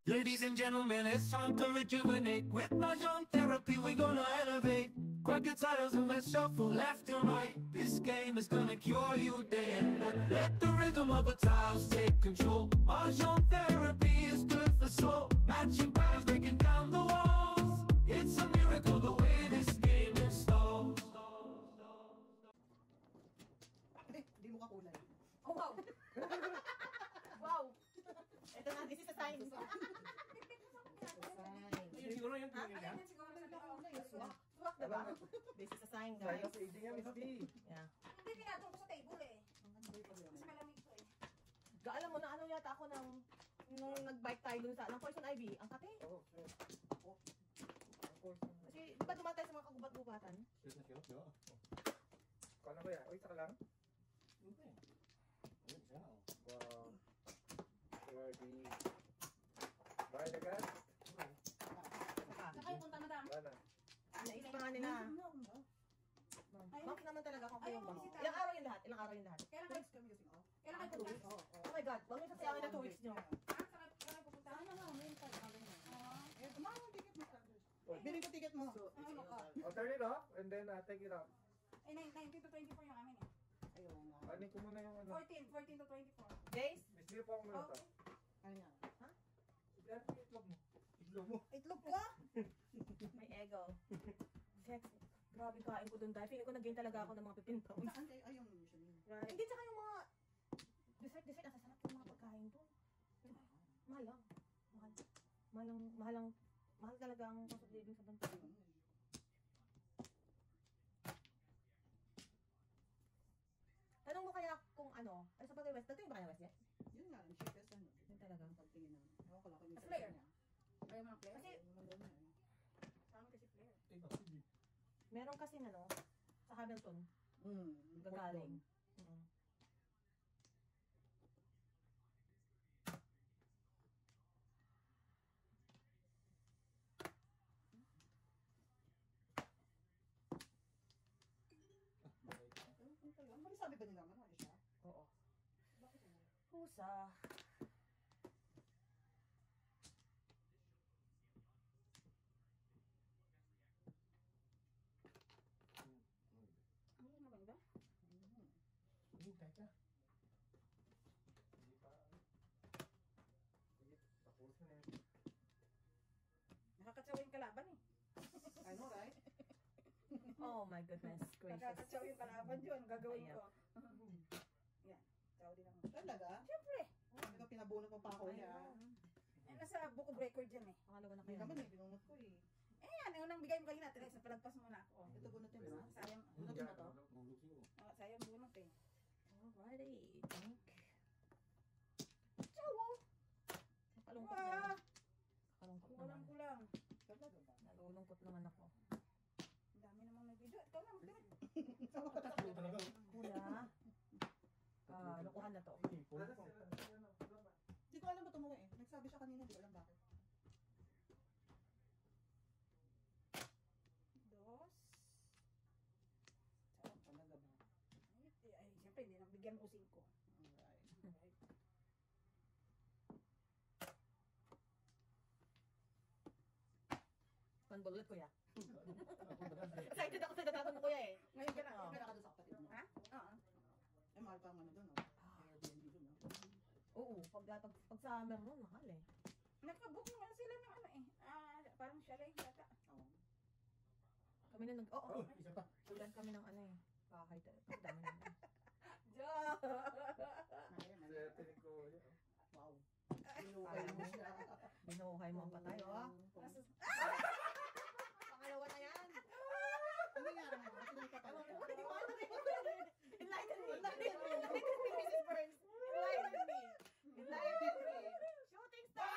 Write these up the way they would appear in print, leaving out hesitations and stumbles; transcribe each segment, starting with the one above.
Ladies and gentlemen, it's time to rejuvenate. With Mahjong therapy, we're gonna elevate. Grab your titles and let's shuffle left and right. This game is gonna cure you day and night. Let the rhythm of the tiles take control. Mahjong therapy is good for soul. Matching patterns, breaking down the walls. It's a miracle the way this game installs. Hindi mo kakulay. Oh, wow! Wow! Ito na, this is a sign. Siguro yung tingin niya. Swak, diba? This is a sign, guys. Sa idea, Miss B. Yeah. Hindi pinatong ko sa table eh. Kasi malamig ko eh. Alam mo na ano yata ako nung nag-bike tayo dun sa, ng Poison Ivy, ang kate. Oo, sure. Kasi, di ba dumatay sa mga kagubat-gubatan? Sure na sure. Paano ba yan? O, isa ka lang? Hindi. Ayun, isa na. Wow. Ready. Bye, dagat. Saka yung punta madam. Wala. Naisip pa nga nila. Bakit naman talaga kung kayo ba? Ilang araw yung lahat? Ilang araw yung lahat? Kailan 2 weeks kami kasi off. Kailan kayo 2 weeks? pupunta? Oh my God, wag niyo sasayangin na 2 weeks nyo. Saan kayo pupunta? Ano nga, may tayo na. Eh, kumama yung ticket mo. Oh. Bilhin ko ticket mo. Ano ka? Oh, turn it off and then take it out. Eh, 19 to 24 yung amin eh. Ayun nga. Anin ko muna yung ano. 14 to 24. Jace? Miss B, po ako muna ito. Ano yan? Yan, itlog mo. Itlog mo. Itlog ko! May ego. Sexy. Grabe kain ko dun dahil. Feeling ko nag-gain talaga ako ng mga 15 pounds. Saan kayo? Ayun, Michelin. Right. Hindi, tsaka yung mga dessert, ang sasarap yung mga pagkain doon. Mahal lang. Mahal talaga ang cost of living sa bansa. Tanong mo kaya kung ano, ay sa West, dati yung ba kaya West yan? Yun nga, ang cheapest ano. Yun talaga. Pagtingin namin. Ewan ko lang kung yung Flare. niya. Ayaw mo ng player? Kasi, Saan kasi player? meron kasi ano, sa Hamilton, gagaling. Ano sabi ba nila? Ano siya? Oo. Husa. Ano yung maganda? Hintay ka. Hindi pa. Sige, tapos na yun. Nakakatsaw yung kalaban eh. I know, right? Oh my goodness gracious. Nakakatsaw yung kalaban yun. Gagawin ko. Yan. Tsaw din ako. Talaga? Siyempre. Ito pinabunot mo pa ako niya. Eh, nasa book of record yan eh. Pangalawa na Hindi kayo. naman eh, binunot ko eh. Eh, yan. Yung unang bigay mo kanina. Teresa, palagpas mo na ako. Ito bunutin mo na. Sayang. Bunutin na to? Sayang bunot eh. Alrighty, think. Tsawo! Nakalungkot na. Ah! Nakalungkot Kulang naman. kulang. Nalulungkot naman ako. Ang dami namang nag-video. Ikaw na, magdamit. Kuya. Lukuhan na to. Hindi ko alam ba't umuwi eh. Nagsabi siya kanina, hindi ko alam bakit. Dos. Sarap talaga ba? Ay, siyempre, hindi nang bigyan ko 5. Alright. Panbulot, kuya. Excited ako sa datapon mo, kuya eh. Ngayon ka na. Oo. Kaya ka doon sa kapatid mo. Ha? Oo. Eh, mahal pa ang ano doon, oh. Airbnb doon, oh. Oo, pag summer mo, mahal eh. Nakabook naman sila ng ano eh. Parang chalet yata. Oo. Kami na Oh, isa pa. Tulan kami ng ano eh. Bahay tayo. Dami naman. Ayun, ayun. Swerte ni Kuya. Wow. Binukay mo siya. Binuhay mo pa tayo ah. Pangalawa na yan. Ano nangyari mo? Ba't hindi ka pala? Enlighten me. Enlighten me, Mrs. Burns. Enlighten me. Enlighten me. Shooting star!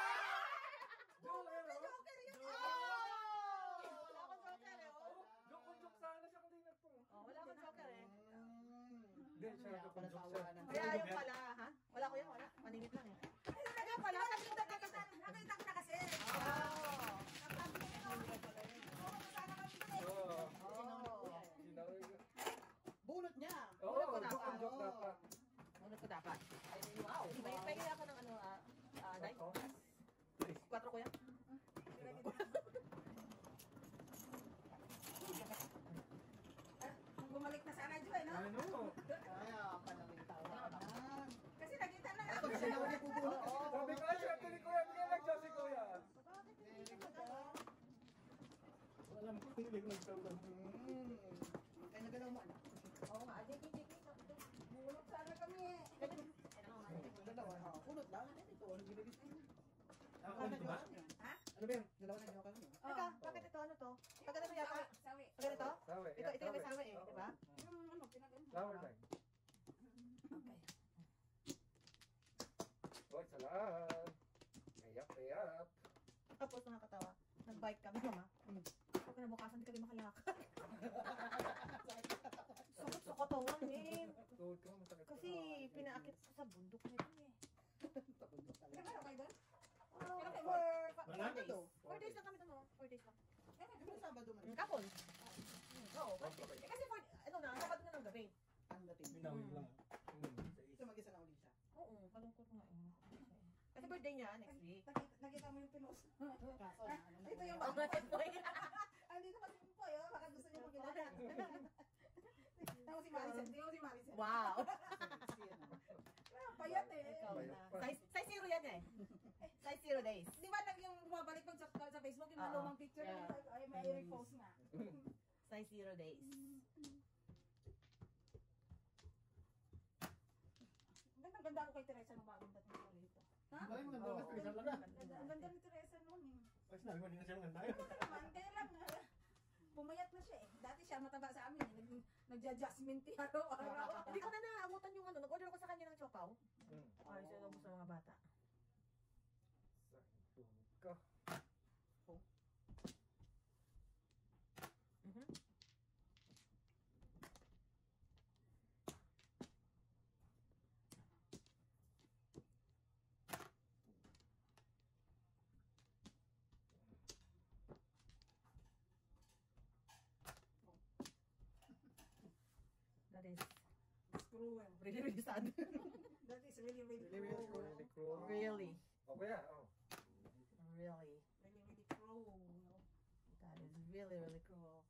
Joker! Joker yun! Oh! Wala akong joker eh. Oh. Joke sana siya kung di nagpo. Oh, wala akong joker eh. Hindi, siya Kaya pala joke tawa siya. ng- Kaya yung pala, ha? Wala ko yan, wala. Maningit lang eh. Kaya pala, nakita ko na kasi. Oh! Oo. Oh! Sinaway ko. Bunot niya. Oo, ko dapat. joke dapat. Ano ko dapat? Ay, wow! May ako ng ano, Nice. 4 ano? Kaya pala may tawanan. Kasi nakita na Ito siya naman yung bubulot. Sabi ko, swerte ni Kuya, bigyan lang siya si Kuya. Walang piling nagtawag. Kaya nagalaw mo anak. Oo nga, JK. bulok sana kami eh. Dalawa. Kulot lang. Ito, ano ginagis ko? Ako dito ba? Ha? Ano ba yun? Dalawa na joker mo. Teka, bakit ito? Ano to? Pag ano yata? Sawi. Pag ito? Sawi, Ito yung may sawi eh, di ba? Yung ano, pinagano. Flower time. Okay. Hoy, salamat. Ayap. Tapos nakakatawa. Nag-bike kami, mama. Pag kinabukasan, di kami makalakad. Sukot-sukotongan eh. Tuhod ko, masakit. Kasi pinaakit ko sa bundok na ito eh. Tapundok talaga. Pinagano kayo doon? For 4 Wala. days. 4 days lang kami doon, 4 days lang. Ano Sabado man? Kapon. Oo, kasi ano na, Sabado na ng gabi. Ang dating. Binawin lang. Ito mag-isa na uli siya. Oo, kalungkot nga eh. Kasi birthday niya next week. Nakita mo yung pinos. Kaso, ano na Ito yung Oh, mga. boy. Hindi ko kasi po yun. Baka gusto niyo makilala. Tapos si Maricel. Wow. Payat eh. Ikaw na. Size 0 yan eh. Size 0 days. Di ba lang yung bumabalik pag sa Facebook yung mga Oo. lumang picture Yeah. ay may repost nga. Size 0 days. Ganda ako kay Teresa nung bagong dating ko rito. Ha? Ay, maganda mas special lang na. Ang ganda ni Teresa noon eh. Ay, sinabi mo, hindi na siya maganda. Naman, kaya lang pumayat na siya eh. Dati siya mataba sa amin eh. Nagja-jasmine tea araw-araw. Hindi ko na naabutan yung ano. Nag-order ako sa kanya ng chopaw. Hmm. Ay, siya lang sa mga bata. Tuhod ka. Mhm. That is Cruel. really, really sad. That is really, really Really, really cruel. Really cruel. Really, O Kuya, oh. really. Really, really cruel. That is really, really cruel.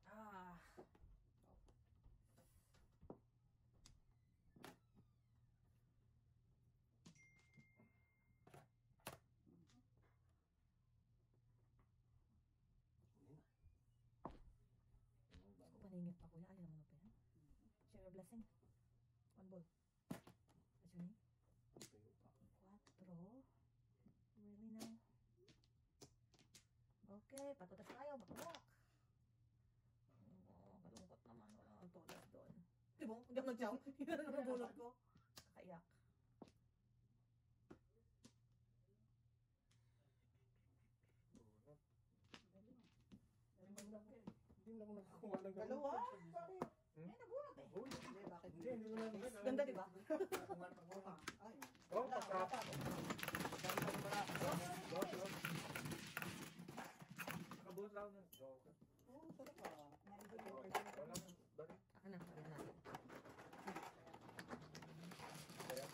Ah. Gusto ko paningit pa kuya. Ayaw naman mo pera. Share your blessing. One bowl. What's your name? 4. Really now? Okay, patutas tayo. Matulak. Oh, kalungkot naman. Wala kang tulas doon. Di ba? Hindi ako nag-chow. Hindi na nabulot ko. Kakaiyak. Hindi na ako nakakuha ng ganun. Dalawa? Eh, nabunot eh. Hindi, bakit? Hindi, hindi ko na nakita. Ganda, di ba? Ay. Oh, pasap. Kabulot lang ng joke. Oo, sarap ah. Walang balik. Akin na. Akin na. Kaya.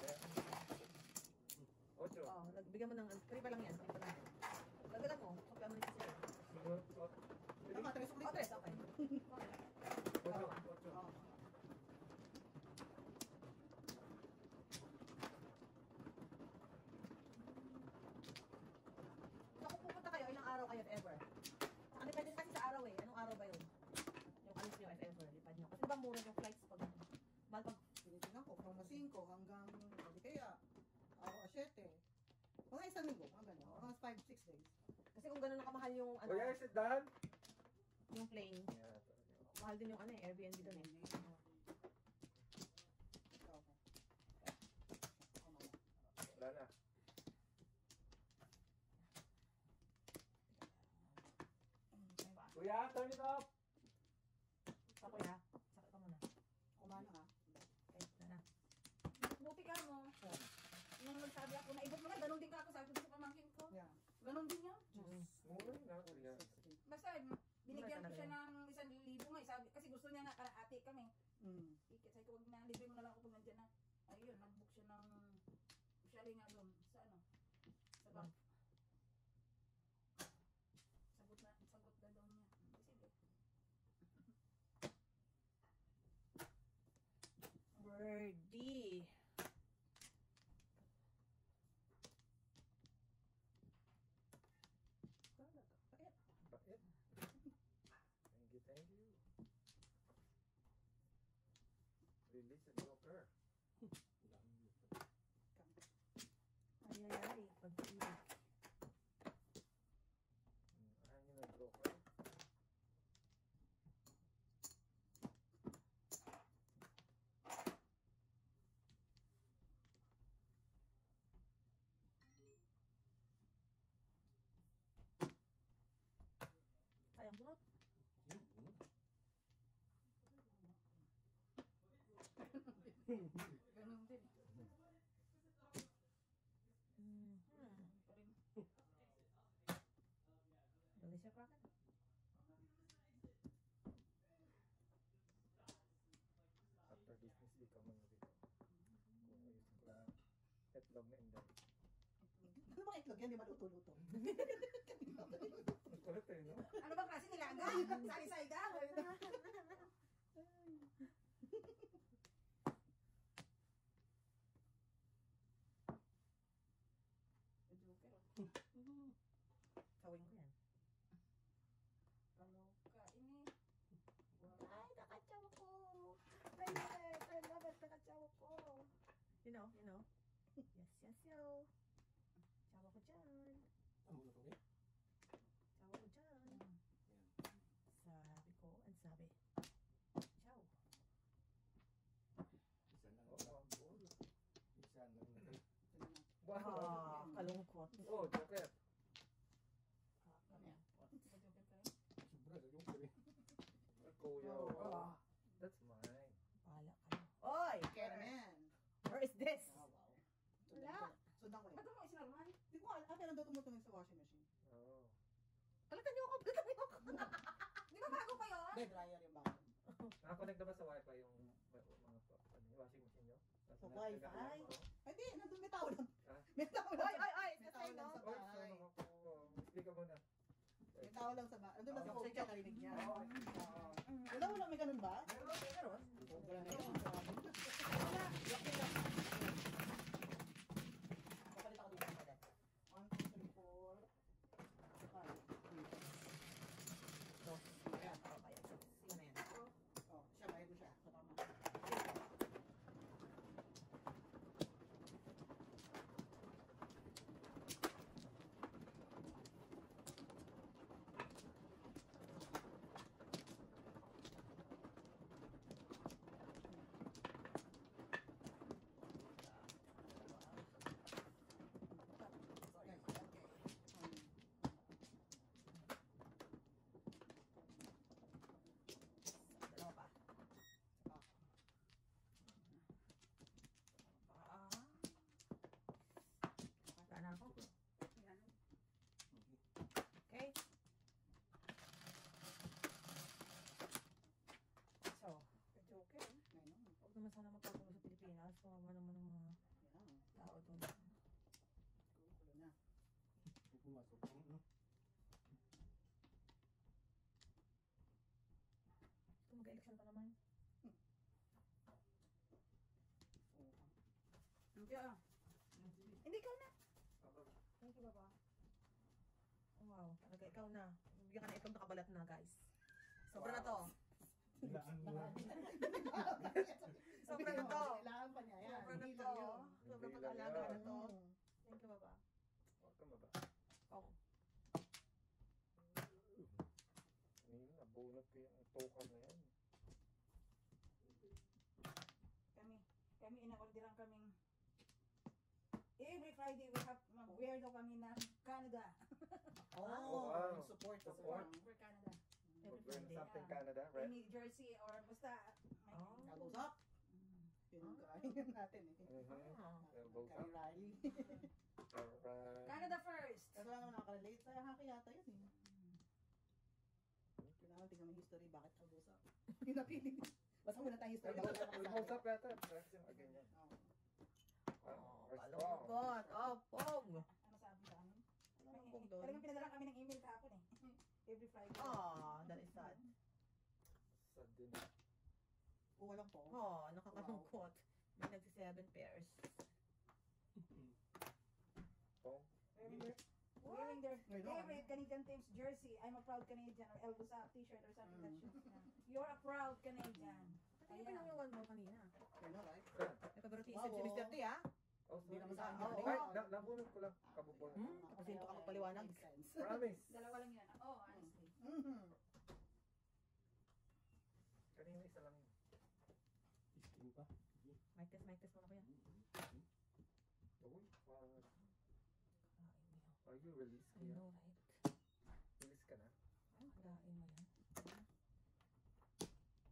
Ocho. Oh, bigyan mo ng, kariba lang yan. Kariba lang. Lagalan mo. Pagka mo rin kasi. Tama, tres ulit. Oh, tres. Okay. Ocho. Oo. So, kung pupunta kayo, ilang araw kayo if ever? Ano depende kasi sa araw eh. Anong araw ba yun? Yung alis nyo if ever. Lipad nyo. Kasi diba mura yung flights pag mahal pag Tinitingnan ko, from 5 hanggang, hindi kaya, araw 7. Mga isang linggo, mga gano'n. Mga 5-6 days. kasi kung gano'n nakamahal yung ano, Kuya, is it done? yung plane, Yeah. mahal din yung ano eh, Airbnb doon eh. Wala na. Kuya, turn it off! Sa kuya, sakit ka muna. Kumano ha? Okay, na. Buti ka mo. Nung nagsabi ako, naibot mo na, ganun din ka ako, sabi ko sa pamangkin ko. Yeah. Ganun din yun. Mura na, Kuya. Basta, binigyan ko siya ng 1,000 nga. Sabi, kasi gusto niya nga, ate kami. Ikit, sabi ko, wag na, libre mo na lang ako pag nandiyan na. Ayun, nag-book siya ng, siya nga doon, sa ano, sa bank. Sagot na daw niya. Sige. Thank you. Release the joker. Ay, ay, ay. Pag-ibig. Ayaw nyo ng joker. Sayang bunot. Ganun din. Pa rin. Delicious cracker. After business, di ka man dito. Kung ayusin ko lang. Itlog na inday. Ano bang itlog yan? Di ba luto-luto? Ang kulit eh, no? Ano bang klase nilaga? Sari-sayda? Joker. Sawin ko yan. Kaloka ini. Ay, nakatsaw ko. I love it, nakatsaw ko. You know. Yes, yo. Tsawa ko dyan. Ano mo na ito eh? Tsawa ko dyan. Sabi ko, ang sabi. Ciao. Isa lang. Oh, ang ball. Isa lang. Wow! Ah, kalungkot. Oh, joker. Joker tayo. Sobra sa yung kuri. Kuya. Oh. That's mine. Bahala ka na. Oy! Caramel. Where is this? Oh, wow. Wala. Sundan ko Ba't yan. mo isinarman? Di ko alam. Ate, nandun tumutungin sa washing machine. Oh. Palitan niyo ako. Palitan niyo ako. Di ba bago pa yun? Hindi, dryer yung bago. Nakakonect na ba sa wifi yung washing machine nyo? Sa wifi? Ay, di, nandun may tao lang. Ah? May tao lang. Oy, oy, oy. May Sa tao sa'yo, lang no? sa Oy, bahay. sama ako. Explain ka muna. May tao lang sa bahay. Nandun lang sa coach, narinig niya. Oh, Wala, may ganun ba? meron. Wala na yun. Kapalit ako dito sa 1, 2, 3, 4, 5. Ito. Ayan, ako kaya. Sino na yan? Oh, siya, bayad mo siya. Sa tama. Dalawa pa. Wala na ako. Yan. Okay? So, Joker. Ayun. huwag naman sana magkagulo sa Pilipinas. Kawawa naman ng mga Yan. tao doon. Kulo na. Pumasok. Kung mag-election pa naman. Hindi ah. Hindi ikaw na. Thank you, Baba. Oh, wow, talaga ikaw na. Bigyan ka na itong nakabalat na, guys. Sobra na to. Bilaan mo. Sobra na to. Kailangan pa niya. Yan. Sobra na Hindi to. lang yun. Sobra Hindi pag-alaga lang na to. Mm. Thank you, Baba. Welcome ba? Oh. Kanina, nabunot ko yung token na yan. Kami ina-orderan kaming every Friday we have mag-wear daw kami ng Canada. Oh, wow. support. Support. For Canada. Every Mag-wear Friday. something Canada, right? Any jersey or basta may Oh. Elbows up. Yun yung kain natin eh. Mhm. Ah. Elbows Kari up. rally. Alright. Canada first. Kasi wala naman nakarelate sa haki yata yun eh. Kailangan tingnan mo yung history, bakit elbows up? Yung napili. Basta muna tayo history. Elbows bakit elbows up yata. That's yung ganyan. Oh. Oh, We're strong. kalungkot. Oh, pog. Ano sabi sa amin? Kalungkot doon. Talagang pinadala kami ng email kahapon eh. Every Friday. Oh, that is sad. Sad din. Oh, walang po. Oh, nakakalungkot. May nagsi-7 pairs. Pong. Wearing their I know. favorite Canadian team's jersey, I'm a proud Canadian, or Elbusa t-shirt or something that shows. You're a proud Canadian. Pati yung yung one more kanina. I know, right? May favoritism si Mr. T, ha? Oh, Hindi sorry. naman sa akin. Oo. Ay, nabunod ko lang. Kabubunod. Kasi ito ka magpaliwanag. Makes sense. Promise. Dalawa lang yun. Oh, honestly. Mhm. Kanina isa lang yun. Iskin pa. Mic test muna ko yan. Uy, are you released I kaya? know, right? Release ka na? Halain mo yan.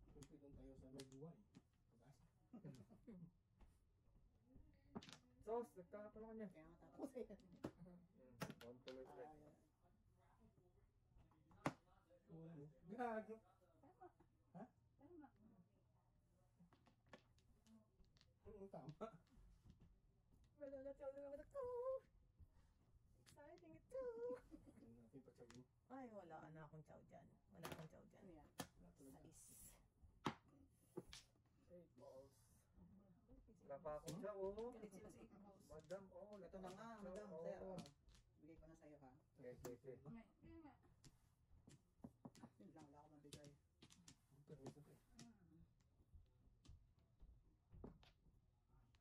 Siyempre doon tayo sa may buhay. Pag-asa. Sos, nagkakapala ko niya. Kaya nga tapos eh. One tuloy ulit. Gago. Tama. Oo, tama. Wala na siya naman ito. Exciting ito. Ano natin patsagin? Ay, wala na akong chow dyan. Wala akong chow dyan. Ano yan? Wala talaga. Size. Eight balls. Wala pa akong siya, oh. Galit sila sa Igbo's. Madam, oh. Ito na nga, madam. Oh. Sir, oh. Bigay ko na sa'yo, ha? Okay, okay, okay. Yun nga. Yun lang, wala akong mabigay. Pero isa pa eh.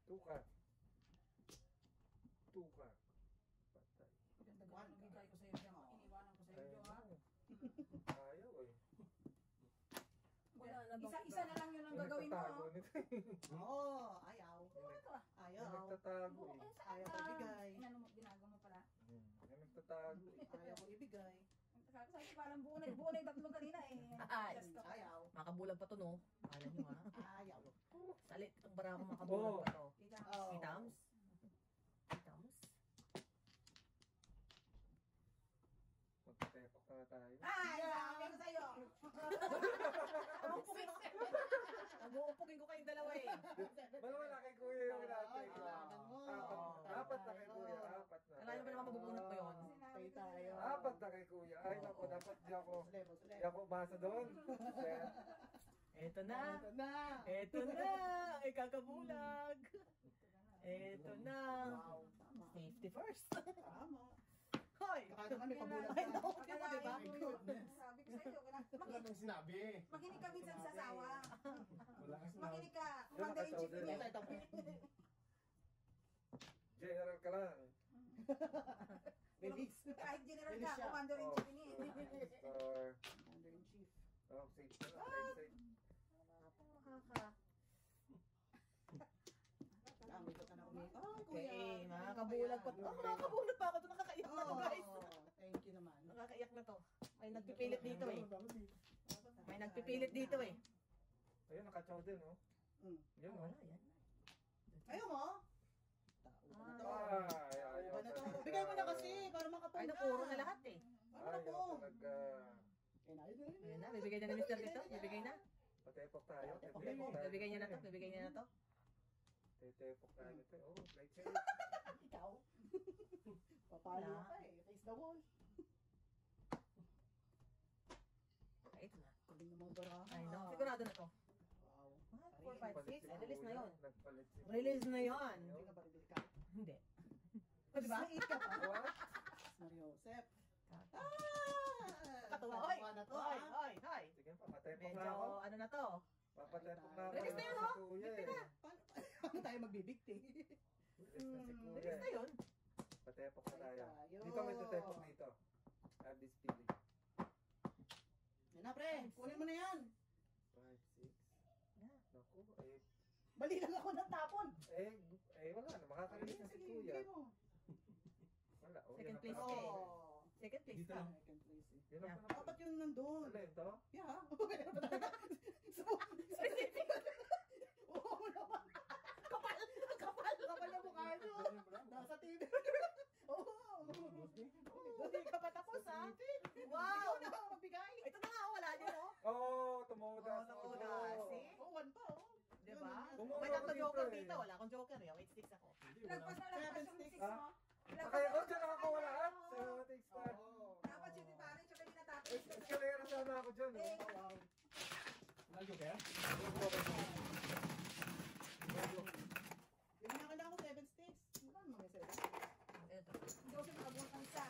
Tuka. Tuka. Patay. Ganda ka ng bigay ko sa'yo dyan. Iniwanan ko sa'yo dyan, ha? Ayaw eh. Wala na ba? Isa na lang yun ang gagawin mo. Nagtatago nito eh. Oo, ayaw. May Ayaw. nagtatago eh. Ayaw ko ibigay. Inano mo, ginagawa mo pala. May nagtatago eh. Ayaw ko ibigay. Sabi ko parang buo na yung tatlong kanina eh. Ay. Just ka. Ayaw. Makabulag pa to, no? Alam nyo, ha? Ayaw. Salit, itong barako makabulag pa to. Oh. Itams? Itams? Magpatepok na tayo. Ay, sabi ko sa'yo. Nag-uupugin ko kayong dalawa eh. Wala kay kuya yung natin. Kailangan mo. Apat na kay kuya. Apat na. Kailangan ba naman mabubunot ko yun? Patay tayo. Apat na kay kuya. Ay, naku, dapat di ako. Di ako basa doon. Eto na. Ito na. Eto na. Ay, kakabulag. Eto na. Wow. Tama. Safety first. Tama. Hoy! Baka naman may pabulag Ay, ka. naku, di ba? Diba? My goodness. Sabi ko sa'yo, Wala nang sinabi. makinig ka minsan sa sawa. Wala kang sinabi. Makinig ka. Commander in chief Ito, niya. ito. General ka lang. Release. Kahit general Release ka, siya. commander in chief niya. Star. Commander-in-Chief. Oh, safe na lang. Safe. Makaka. Kailangan may ka na umiyak. Ay, kuya. Okay, makakabulag pa to. Oh, makakabulag pa ako to. Nakakaiyak na to, guys. Thank you naman. Nakakaiyak na to. May nagpipilit dito eh. Dapat eh. May nagpipilit dito eh. Ayun, nakachaw din, oh. Yun, oh. Wala yan. Ayaw mo? Ayaw Ba na to? talaga. Bigay mo na kasi para makapuna. Ay, napuro na lahat eh. Paano na po? Ayaw talaga. Ayun na, bibigay na ni Mr. dito. Bibigay na. Patepok tayo. Bibigay niya na to. Bibigay niya na to. Tetepok tayo nito. Oh, right side. Ikaw? Papalo ka eh. Face the wall. Ay, ito na. Kuling namang baraha. I know. Sigurado na to. Wow. 4, 5, 6. Release na yun. Nagpalit si Release na yun. Hindi ka ba rebel ka? Hindi. O, diba? Mait ka pa. What? Mario Josep. Katuwa. Hoy! Katuwa na to, Hoy! ah. Hoy! Hoy! Sige, papatepok na Medyo, ako. ano na to? Papatepok na ako. Release na yun, Si oh. kuya Bigti eh. na. Paano tayo magbibigti? Release na si kuya Release na eh. yun. Patepok na tayo. Tayo. Dito may tetepok dito. At this feeling. Yan na pre, kunin mo na yan. 5, 6. Yeah. Naku, eh. Bali lang ako ng tapon. Wala na. Makakalinis na si Sige, kuya. bigay mo. Wala. Oh, Second yun na place pala. kay. Oh. Second place Dito ka. lang. Second place eh. Yun na Yeah. pala. Dapat yung nandun. Ano yun to? Yeah. Oo naman. Kapal. Kapal. Kapal na mukha nyo. Nasa TV. Oo. Hindi ka pa tapos ha? Wow. Ikaw na ako magbigay. Ito na nga, wala din oh. Oh, tumuda. Tumuda. See? Oo, one pa oh. Diba? Bumuha May ako tatlo dito joker eh. dito. Wala akong joker eh. Wait, 6 ako. Lagpas na lagpas yung 6 mo. Okay, oh, dyan ako wala. So, take start. Oo. Dapat yun yung pare, tsaka dinatapos. Escalera sana ako dyan. Eh, Oh. Wow. Nalyo kaya? Bigyan ka na ako 7 sticks. Ano may 7? Ito. hindi ko siya makabuhat ng isa.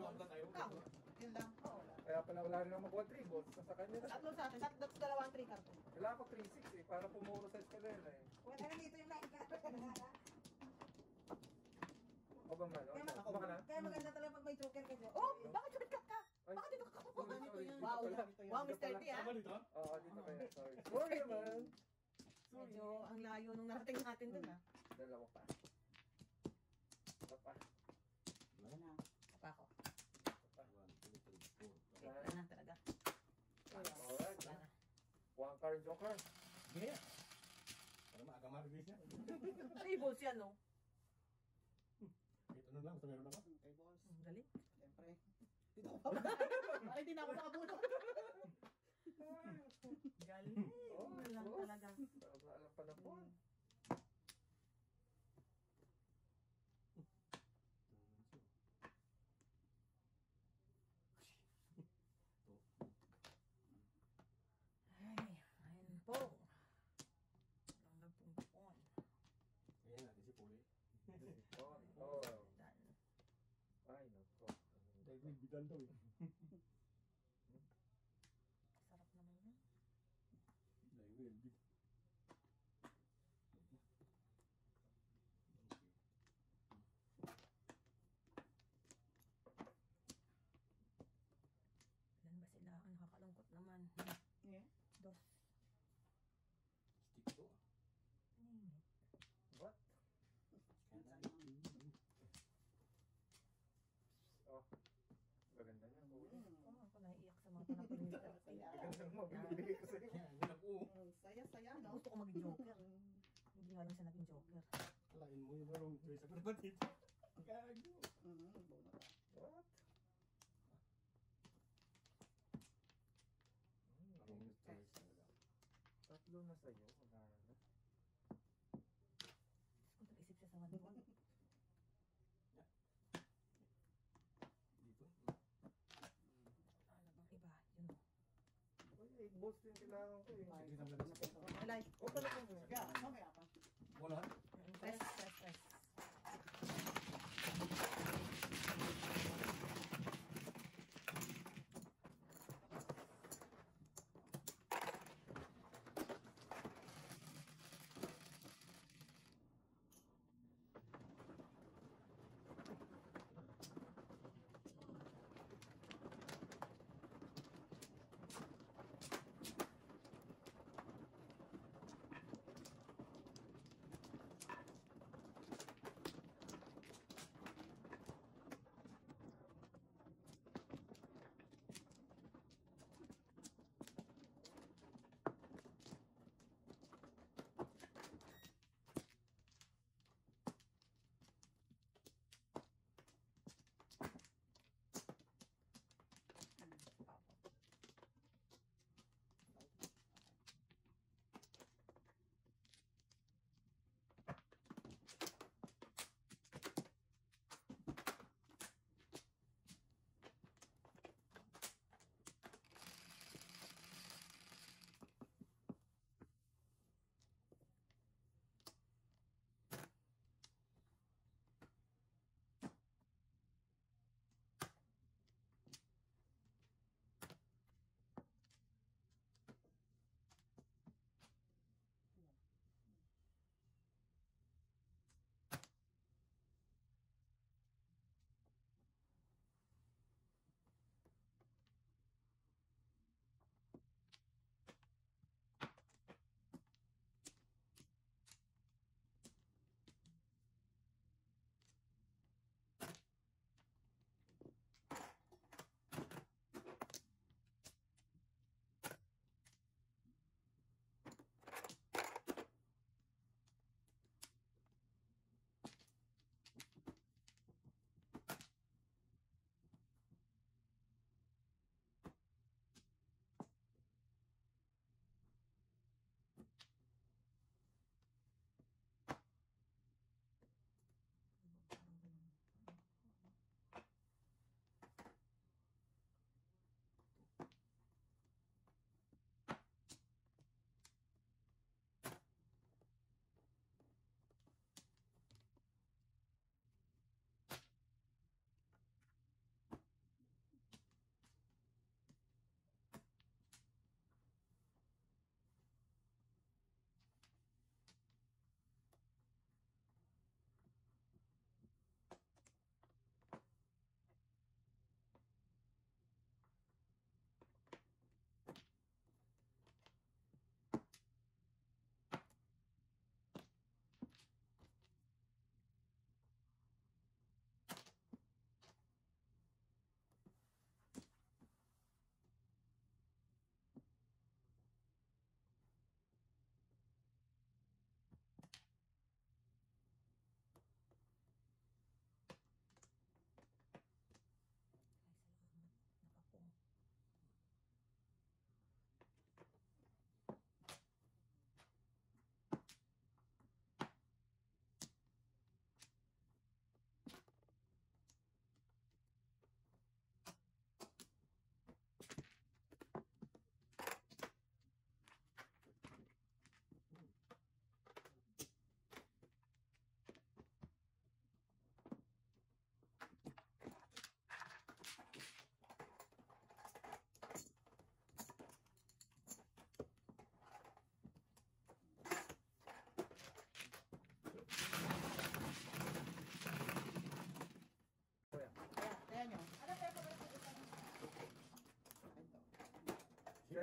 Tumawag tayo. Ikaw. Yun lang. Oo, wala. Kaya pala wala rin ako makuha 3 balls. Sa kanya na. Tatlo sa akin. That's dalawang 3 carton. Wala ako 3-6 eh. Para pumuro sa eskalera eh. Wala na dito yung 9 card. O ba man? Ako ba na? Kaya maganda talaga pag may joker ka dyan. Oh, bakit shortcut ka? Ay, Bakit dito ka sorry, kumain? sorry. Wow, Dito pala. dito yan. Wow, Mr. T, ah. Tama dito? Oo, dito kaya. Sorry. Sorry naman. Medyo ang layo nung narating natin dun, ah. Dalawa pa. Isa pa. Wala na. Pa ako. 1, 2, 3, 4. Wala na talaga. Alright. Wala na. One card joker. Yeah. Para maagamar guys niya. Tables yan, no? Kahit ano lang, basta meron ako. Tables. Galing. Siyempre. Dito ko pa. Ay, hindi na ako nakabunot. Galing. Oh, Wala lang boss. talaga. Alam pa na po. Ay, ayun po. Walang nagpumpon. Ayan natin si Puli. Oh. Dan. Ay, nako. Dahil may bidan daw eh. Sarap naman yun. Dahil may bid. Ilan ba sila? Ang nakakalungkot naman. Yeah. Dos. Stick to ah. Init. What? Oh. Maganda niya. Oh, ako naiiyak sa mga panapon ni Mr. T. Magandang mabibigay ko sa inyo. Kaya ang hirap oo. Saya-saya, no? Gusto ko maging joker. Hindi nga lang siya naging joker. Kalain mo yung marong tuloy sa kapatid. Gago. What? Ang choice talaga. Tatlo na sa'yo. Wala na. Gusto ko nag-isip siya sa mga mo. Dito. Ano bang iba? Yun o. Uy, 8 balls din kailangan ko eh. Sige lang lang. Alay. O, talaga mo. Yeah, mamaya pa. Wala. Press, press, press.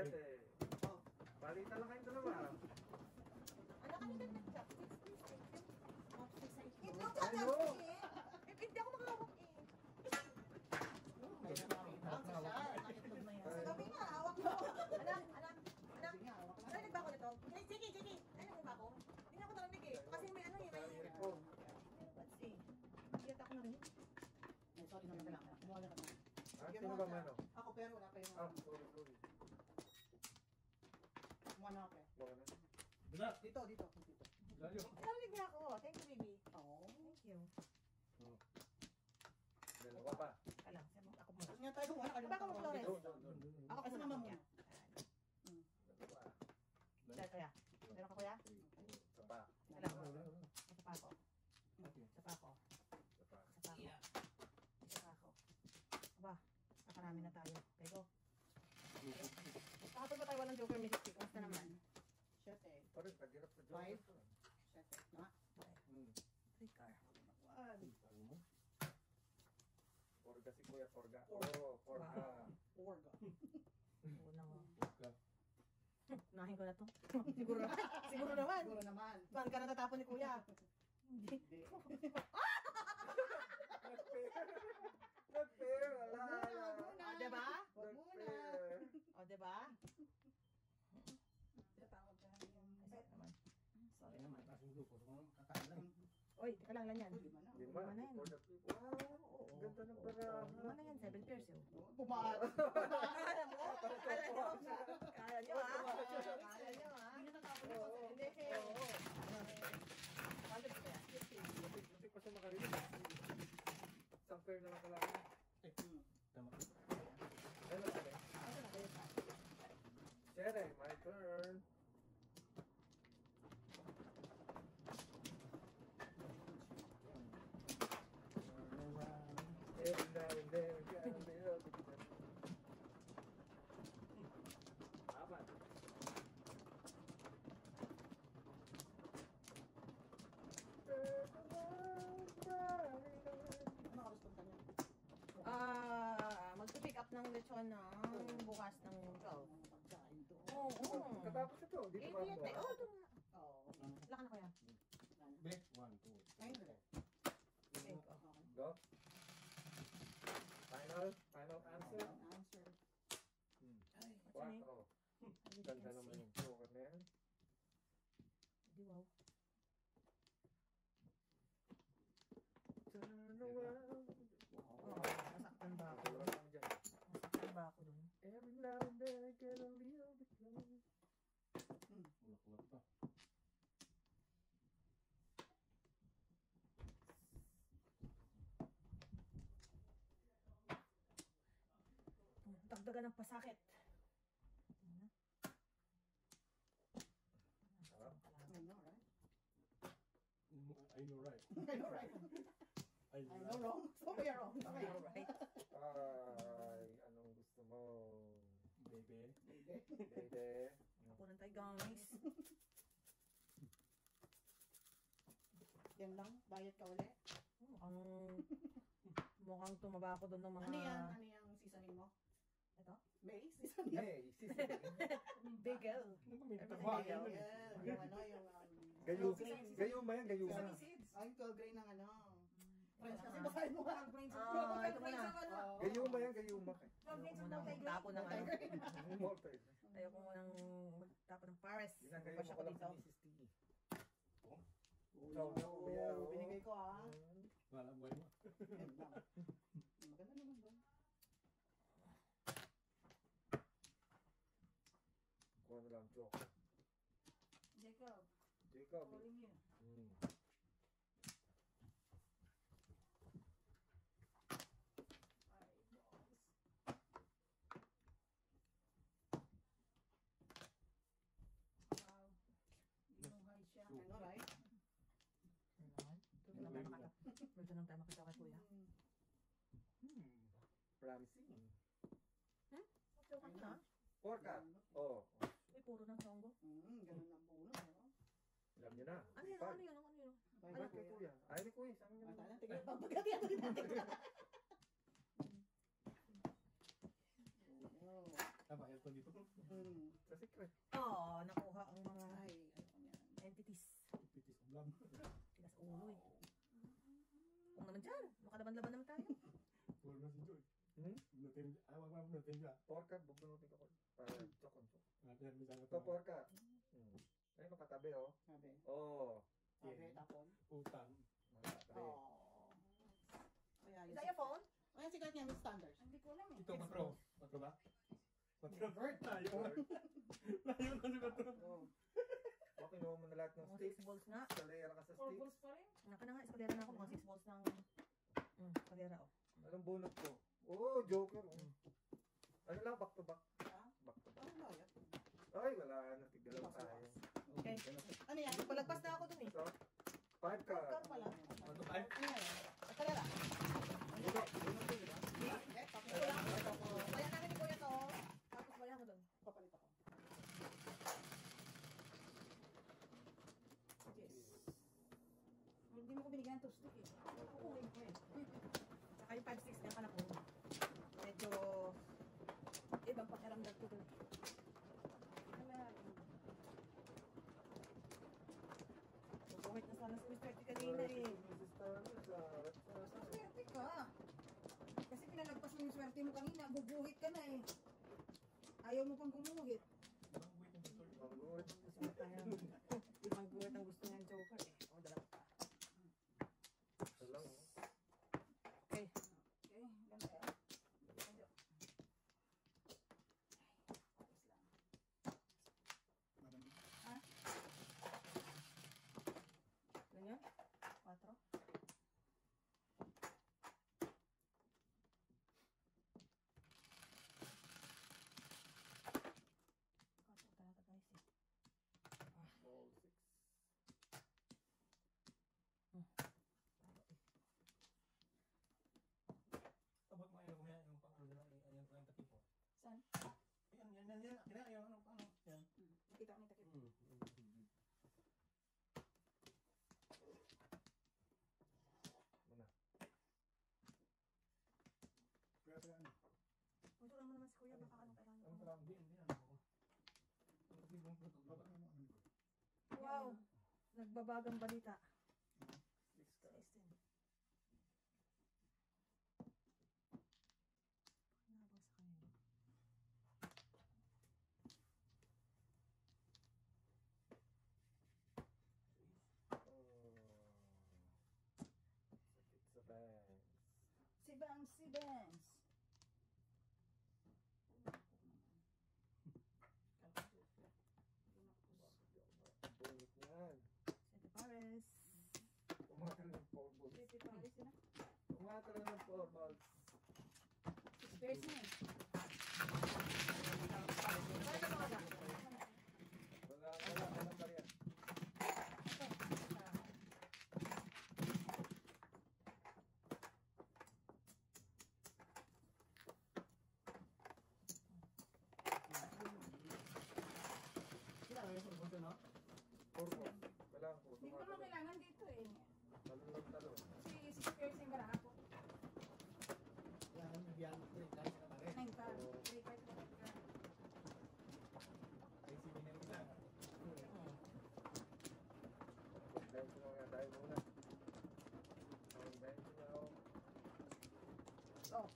Siyete. Oh. Palitan lang kayong dalawa. Ano kami din nag-chopsticks, please? Thank you. Chopsticks sa itlog. Itlog Ay, no. Hindi ako makahawak eh. May nakakita ko siya. Itlog na yan. Sa gabi nga, hawak mo. Anak, anak. Sige nga, hawak na. Narinig ba ako nito? Sige, sige. Narinig ba ako? Hindi na ako narinig eh. Kasi may ano eh. Sa May... Rico. Let's see. Hindi yata ako narinig. Ay, sorry naman lang. Kumuha na kami. Ah, sino ba mano? Ako pero wala pa yung... Ah, sorry, sorry. Kumuha na ako. Baka na. Bila. Dito, dito. Dito. Layo. Narinig niya ako. Thank you, baby. Oo. Thank you. Dalawa pa. Alam, ako muna. Tapos nga tayo kumuha na. Baka mo, Flores. Doon, doon, doon. Ako Kasi mama muna. Dalawa. Dahil kuya. Meron ka kuya? Isa pa. Alam mo. Isa pa ako. Isa pa ako. Isa pa. Isa pa ako. Isa pa ako. Aba, nakarami na tayo. Pero, kahapon pa tayo walang joker mystic. Kamusta naman? Siyete. Parang tagirap sa Five. Joker. Siyete. Ha? Three car. One. Orga si Kuya, Orga. Oo, Orga. Orga. Unang. Unahin ko na to. Siguro naman. Siguro naman. Siguro naman. Saan ka natatapon ni kuya? Hindi. Hindi. Nag-pair, wala. O, diba? Wag muna. Nag-pair. O, diba? Tatawag ka na yung... Ay, sorry naman. Sorry naman. Kakain Oy, teka lang yan. Lima na. Lima. Lima na yan. For the people. Wow, ang ganda ng parang. Lima na yan, 7 pairs yun. Pumaat. Kala mo? Kala nyo? Kala nyo ah? Kala nyo ah? Hindi natatapon na kasi. Hindi, oo. Kala ko yan. Hindi pa siya makarinig. Isang pair na lang kailangan. Tama. Ano ba? Shere, my turn. Every now and then, we gotta live. Apat. Ano oras punta niya? Magpipick up ng lechon ng bukas ng 12. Pagkain to. Oo. Katapos ito, dito ba? Hindi, oo, ito nga. Oo. Laka na kuya. Be, 1, 2. Ayun na. Okay. Go. Final answer. Answer. What's your name? Quatro. Ganda naman yung joker na yan. Di wow. Turn around. Oo, nasaktan ba ako? Wala lang dyan. Nasaktan ba ako dun? Every now and then I get a little bit close. Ulak-ulak pa. Dagdagan ng pasakit. Tingnan. Sarap. I know, right? I know right. I know, right? I I know wrong. So you're wrong. Okay. Alright. Ay, anong gusto mo? Baby. Bebe. Kapunan tayo guys. Yan lang. Bayad ka ulit. Mukhang tumaba ako doon ng mga... Ano yan? Ano yung seasoning mo? Ito? May seasoning. Hey, sisi. Bagel. Ano ba may Everything tawa? bagel. Yeah. Yung ano, yung... Gayuma yan, gayuma. Sesame seeds. Ay, 12 grain ng ano. Friends, kasi Ah. basahin mo nga. Ang brains Ah, of... ito muna. Oo. Gayuma yan, gayuma. Ang brains of Ayoko munang multigrain. magtapo ng ano. Multi. Ayoko munang magtapo ng Paris. Ginagayo Magpasya mo ko ko lang dito. si Mrs. T. Oo, oo, binigay ko ah. Wala buhay mo. Yan lang. Maganda naman ba? Kuha na lang, joke. Jacob, Jacob. calling you. Hmm. Wow. Binuhay siya. I know, right? Doon lang tayo makita. Doon lang tayo makita kay kuya. Promising. Okay, okay na. Porka. Oh, Uy, puro ng songgo. Ganun ang puno. Ano? alam niyo na. Ano yun? Ano yun? Ano yun? Bye Ay, kay kuya. Ay, ni kuya. Saan niyo? Tayo na, tigil pa. Pagkatiyan ko natin. Tama, aircon dito. Sa secret. Oh, nakuha ang mga Ay, ayoko niyan. entities. Pitis ulam. Tigas ulo eh. Kung naman dyan, makalaban-laban naman tayo. Wala na si Joy. Hmm? Bunutin. Ay, wag mo bunutin ka. Porka, bubunutin ko. Para chokon chok. Natin, may sana Ito, porka. Ay, makatabi, oh. Sabi. Oh. Sabi, tapon. utang. Makatabi. Oh. Kaya Is that your phone? Kaya sikat niya, Miss Standards. Hindi ko alam eh. Ito, matro. Matro ba? Matro. Tayo. Layo na si matro. Oh. Baka kinuha mo na lahat ng Mga sticks. 6 balls nga. Salera ka sa 4 sticks. balls pa rin. Naka na nga, eskalera na ako. Mga 6 balls ng eskalera oh. Anong bunot ko? Oh, joker. Oh. Ano lang, back to back. Ah? Back to back. Ano ba yan? Ay, wala na. Tigdalaw tayo. Okay. Ano yan? Palagpas na ako dun eh. Ito. 5 ka. Car pala. Ano ba? Eskalera. Bunot. Bunot ko, di ba? Eh, tapos Kaya namin ni Kuya to. Tapos wala ko dun. papalit ako. Yes. Hindi mo ko binigyan ng toastic eh. Oo, eh. Saka yung 5-6 niya ka na po. Medyo ibang pakiramdam ko dun. Bubuhit na sana si Mr. T kanina eh. Swerte ka. Kasi pinalagpas mo yung swerte mo kanina. Bubuhit ka na eh. Ayaw mo pang gumuhit. Gusto mo tayo. Ibang guhit ang gusto niya ng Joker eh. O, dalawa pa. Okay. Okay, ganda yan. Ganda. Ayos lang. Ganyan? 4. Kaso talaga guys eh. Abot mo ayaw kumaya yung pang ano na ayan ko yung takipo. Saan? Yan. Kaya ayaw ano paano? Yan. Nakita ko ni takip. Kaya sa ano? Putulan mo naman si Kuya, baka anong kailangan Ang mo. parang hindi ako. Ang takipo ko baba. Wow! Nagbabagang balita. 16. Nabang sa kanila. Si Bangs, si Bangs. Bunot yan. Sente Pares. Umatara ng 4 balls. Sweetie Paris yun ah. Umatara ng 4 balls. 6 pairs na eh. Wala pa rin. Sila ayaw ko bunto no? 4 balls. Kailangan ko. Hindi ko naman kailangan dito eh. Talon. Si 6 pairs yung baraha ko. Yan, nagyan ko rin kahit sa pare. 9 ka. 3 5 ka. Ay, sige na isa. Bench na nga tayo muna. Ang bench na ako. Oh.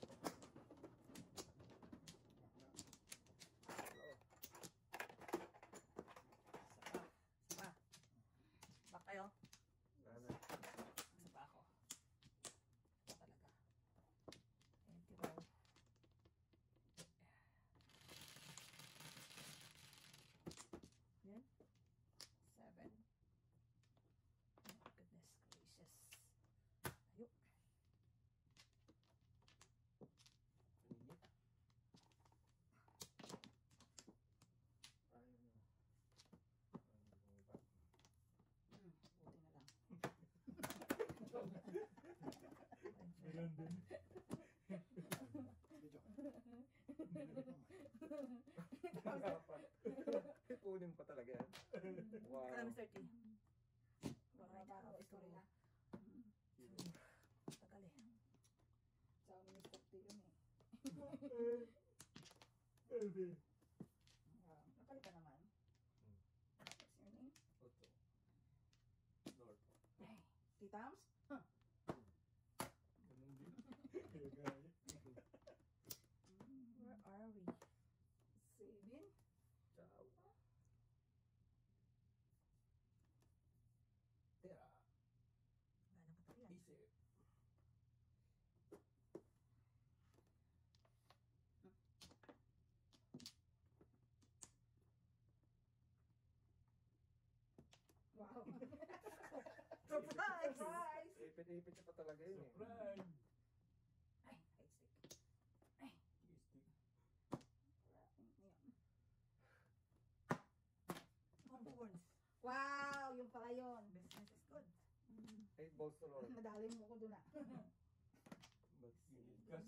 Sapa. Back kayo. Sana. Sapa ako. Ito talaga. 21. Yan. 7. Oh, goodness gracious. Ayun. Buti na lang. Meron din. Ipunin pa talaga yan. Wow. Kala Mr. T. Wala pa ako istorya. Tagal eh. Sa amin Mr. T yun eh. Nakalitan Tams? Ganun din. Kaya gaya. Where are we? 7. Ciao. Tira. Wala nang katabihan. Isip. Wow. Surprise! Surprise! Ipit-ipit niya pa talaga yun eh. Surprise! Ay, high stick. Stick. Ayan. On boards. Wow, yung pala yun. Business is good. 8 balls to roll. Nadali mo ko doon ah. Ba't gas?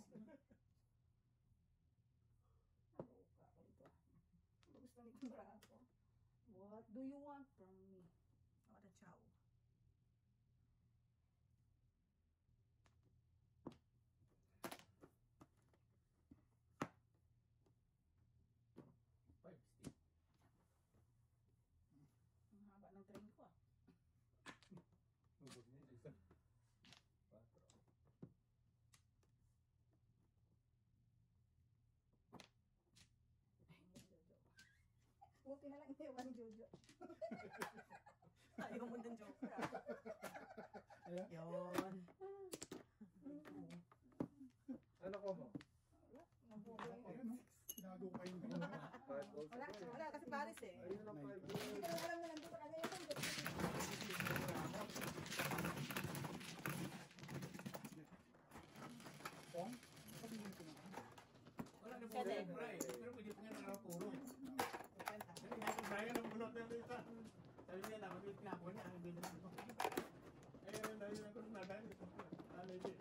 Naloka ako dito ah. Gusto ni Kumbrato. What do you want from me? What a chow. Five stick. Ang haba ng train ko ah. Ubod niya isa. Patro. Buti na lang iniwan ni Jojo. Ayaw mo ng joker ah. Ayan. Yun. Ano ko mo? Nabuhay. Tinago pa yung 5 balls to Wala, roll. Wala kasi Paris eh. Ayun ang 5 Hindi balls. ko na alam na nandun sa kanya yun. Pong? Wala na po rin. Pero pwede pa nga nakapuro. Kwenta. Kaya ng bulot na dito. Sabi niya, dapat yung pinakuha niya. Ang bilhin ko. Ayun, dahil ako nung nadali. Alay din.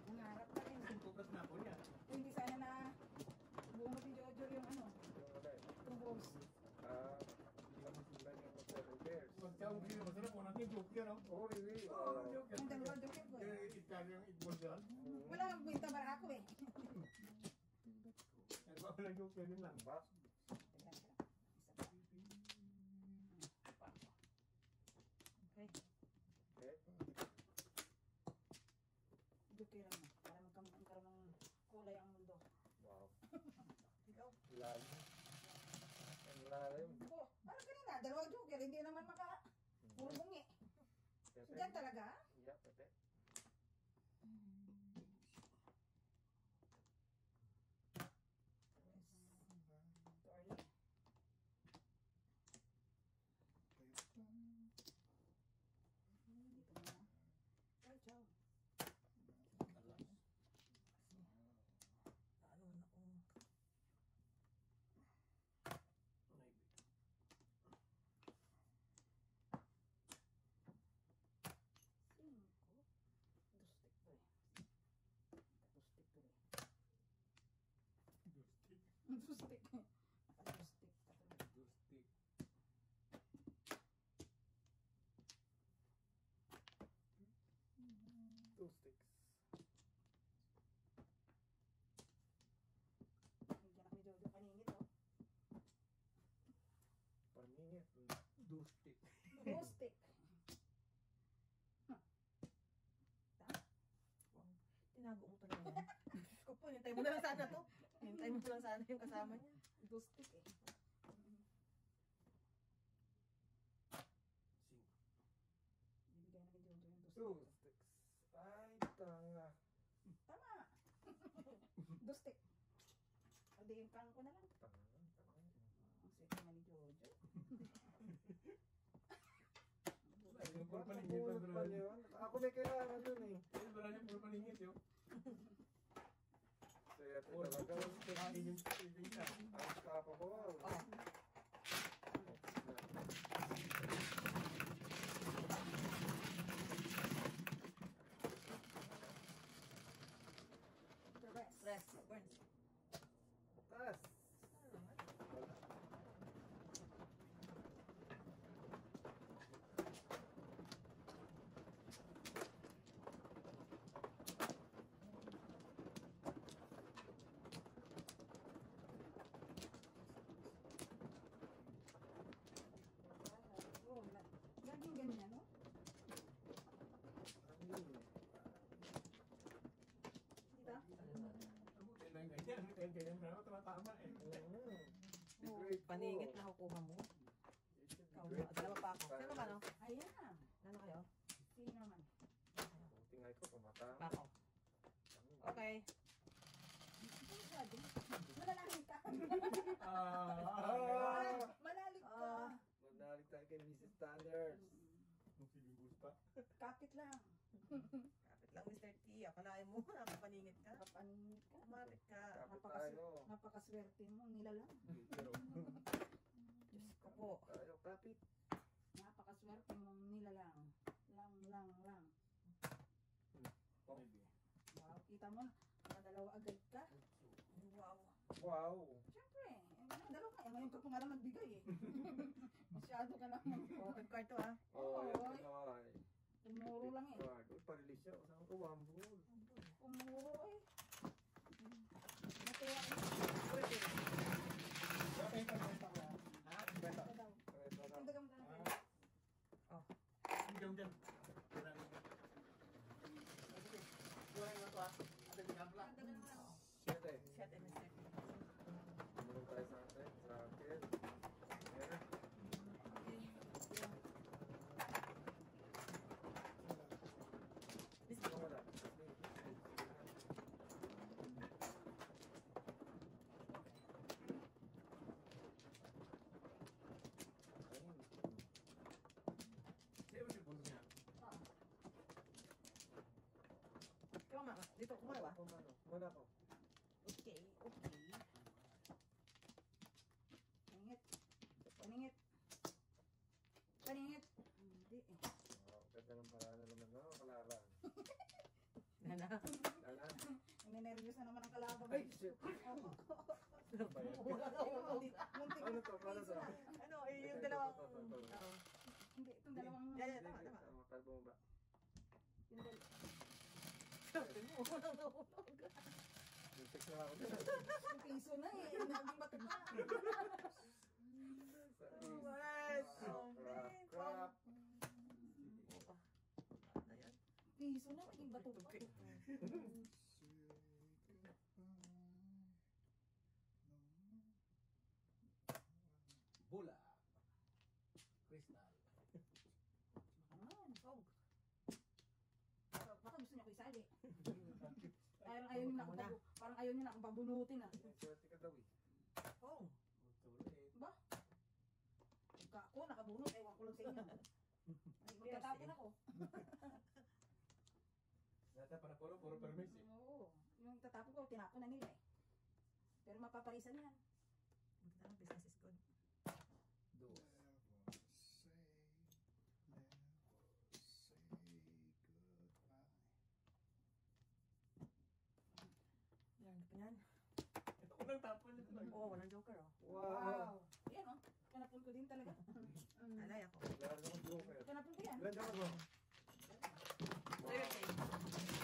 Ang harap na rin. Ang focus na po niya. Hindi sana na bumot ni Jojo yung ano, Yung ano eh. yung balls. Lang yung mag-repairs. Pagkawag niya, masarap po natin yung joker. Oh, really? Ang dalawa joker ko eh. Itkari yung itbol dyan. Wala kang kwenta para ako eh. Nagawa ko lang joker yun lang. Ba? Okay. Okay. Joker lang mo. Para magkaroon ng kulay ang mundo. Wow. Ikaw. Lalim. Ang lalim. Oh, parang kanina, dalawang joker, hindi naman puro bungi. Pepe? Diyan talaga? Yeah, pepe. Sorry. Dito na. Ay, ciao. Ano na akong... Cinco. Dustik to eh. Dustik to eh. Dustik. Nakadustik ka to. Stick. Two sticks. Bigyan ako ni Jojo paningit oh. Paningit. Stick. Dustik. Tinago mo talaga yan. Diyos ko po, hintay mo na lang sana to. Hintay mo lang sana yung kasama niya. Dustik eh. Bibigyan na ni Jojo yung Two dustik. sticks. Ay, tanga. Tama. Dustik. O di yung kang ko na lang. Tanga. Ang sweet naman ni Jojo. Yung puro Bakit paningit napulot na pa bro. yun? Ako may kailangan dun eh. Ayun, wala niya puro paningit yun. Kaya Puro talaga. kain yung stick niya. Ang kapa ko. Oh. The rest. Rest. Burns. Taas. ganyan na ako, tumatama eh. Paningit na kukuha mo. Ikaw, dalawa pa ako. Sino ba, no? Ayan. Ano kayo? Sino naman? Tingay ko, tumatama. Pa ako. Okay. Malalaking ka. Malalig ka. Manalig tayo kay Mrs. Standards. Sinubos pa. Kapit lang. Kapit lang, Mr. T. Akalain mo, nakapaningit ka. Kapaningit ka. Kumarit ka. Kapit tayo. Napakaswerte mo. Nilalang. Pero, Diyos ko po. Tayo, kapit. Napakaswerte mong nilalang. Lang. maybe. Wow, kita mo na. Madalawa agad ka. Wow. Wow. Siyempre, dalawa ka. Ngayon ka pa nga lang nagbigay eh. Masyado ka naman. Okay, kwarto ah. Oh, Oo, yan oy. pinaway. Tumuro lang eh. Uy, parilis siya. Saan ko wambol? Tumuro eh. Natuwa ka. Bakit ito kwenta ko? Ha? Kwenta. Ito daw. Ito na. Ang dagang ka na. Diyan, diyan. Wala na to ah. Ada di kapla. Ang dagang ka na. Siyete. Shut in, Mr. T. Tumulong tayo sa atin. Sa akin. Ayan. This Ito wala. Sino ba si Bunso niya? Ikaw, ma. Dito, kumara ba? Kumana ko. Okay. Paningit. Paningit. Paningit. Hindi eh. Oh, ganda ng paraan na naman. No, Kalara. Nana. Lala. Ninenervyos na naman ang kalaban. Ay, shit. Wala na ako. Paano to? Paano to? Ano, yung dalawang... Hindi, itong dalawang... Yeah, tama. Kalbo mo ba? Yung dal- Yung text na ako dyan. yung piso na eh. Naging bato na. What? Crap. Piso na, naging bato pa. Bula. Crystal. Naman. Baka gusto niya ko isali. Parang ayaw niya na akong parang ayaw niya na akong pabunutin ah. Swerte ka daw eh. Oh. Tuloy. Ba? Pagka ako nakabunot, ewan ko lang sa inyo. Ay, magtatapon ako. Nata pa na puro permis eh. Oo. Yung tatapon ko, tinapon na nila eh. Pero mapaparisan yan. Business is good. Dos. Meron ka pa yan. Ito ko lang tapon nito lang. Oo, walang joker oh. Wow. Yan oh. Tinapon ko din talaga. Alay ako. Wala namang joker. Tinapon ko yan. Ilan daw mo? Wow.